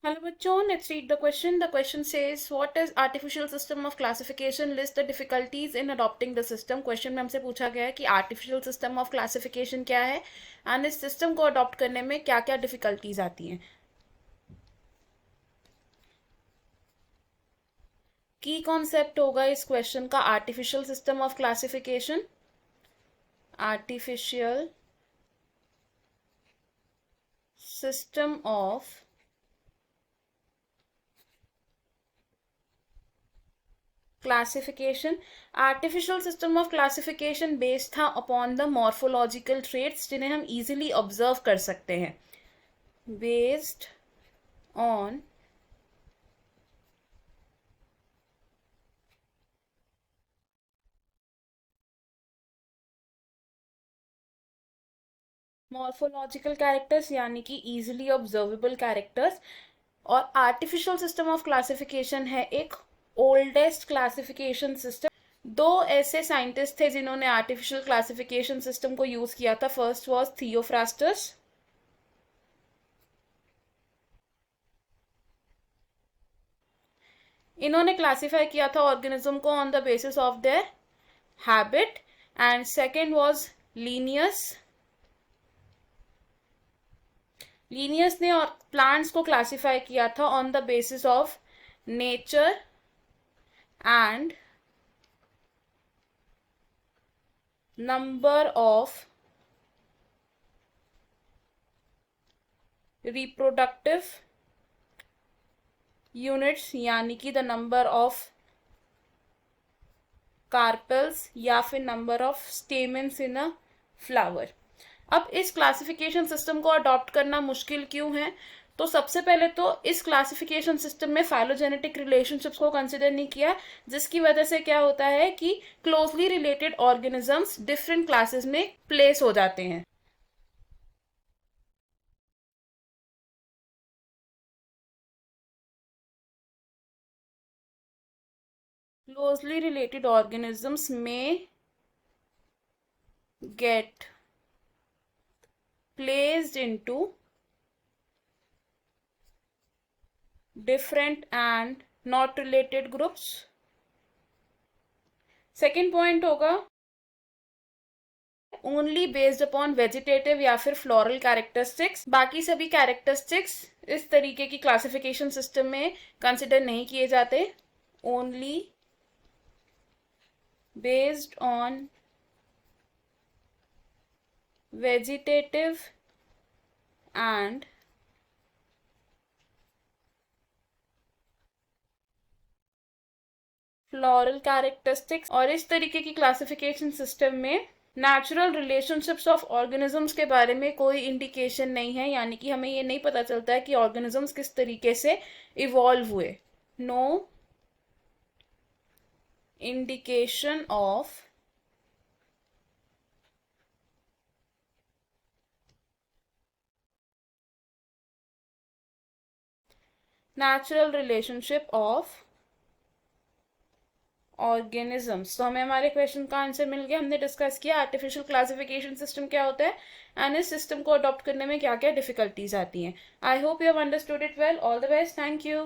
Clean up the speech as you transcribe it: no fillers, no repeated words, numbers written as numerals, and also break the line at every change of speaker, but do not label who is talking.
Hello बच्चों, let's read the question. The question says, what is artificial system of classification? List the difficulties in adopting the system. Question में हमसे पूछा गया है कि artificial system of classification क्या है and इस system को adopt करने में क्या क्या difficulties आती हैं. की concept होगा इस question का artificial system of classification. Artificial system of classification. Artificial system of classification based था अपॉन द मॉर्फोलॉजिकल ट्रेट्स जिन्हें हम इजीली ऑब्जर्व कर सकते हैं. बेस्ड ऑन मॉर्फोलॉजिकल कैरेक्टर्स यानी कि इजीली ऑब्जर्वेबल कैरेक्टर्स. और आर्टिफिशियल सिस्टम ऑफ क्लासिफिकेशन है एक ओल्डेस्ट क्लासिफिकेशन सिस्टम. दो ऐसे साइंटिस्ट थे जिन्होंने आर्टिफिशियल क्लासिफिकेशन सिस्टम को यूज किया था. First was Theophrastus. इन्होंने क्लासिफाई किया था ऑर्गेनिज्म को on the basis of their habit. And second was Linnaeus. Linnaeus ने और प्लांट्स को क्लासिफाई किया था on the basis of nature and number of reproductive units यानी कि द नंबर ऑफ कार्पेल्स या फिर number of stamens in a flower. अब इस क्लासिफिकेशन सिस्टम को अडॉप्ट करना मुश्किल क्यों है? तो सबसे पहले तो इस क्लासिफिकेशन सिस्टम में फाइलोजेनेटिक रिलेशनशिप्स को कंसिडर नहीं किया, जिसकी वजह से क्या होता है कि closely related organisms different classes में प्लेस हो जाते हैं. Closely related organisms may get placed into different and not related groups. Second point होगा ओनली बेस्ड अपॉन वेजिटेटिव या फिर फ्लोरल कैरेक्टरिस्टिक्स. बाकी सभी कैरेक्टरिस्टिक्स इस तरीके की क्लासिफिकेशन सिस्टम में कंसिडर नहीं किए जाते. Only based on vegetative and floral characteristics. और इस तरीके की क्लासिफिकेशन सिस्टम में नेचुरल रिलेशनशिप्स ऑफ ऑर्गेनिजम्स के बारे में कोई इंडिकेशन नहीं है, यानी कि हमें ये नहीं पता चलता है कि ऑर्गेनिजम्स किस तरीके से इवॉल्व हुए. No indication of natural relationship of organisms. तो हमें हमारे क्वेश्चन का आंसर मिल गया. हमने डिस्कस किया आर्टिफिशियल क्लासिफिकेशन सिस्टम क्या होता है एंड इस सिस्टम को अडॉप्ट करने में क्या क्या डिफिकल्टीज आती हैं. I hope you have understood it well. All the best. Thank you.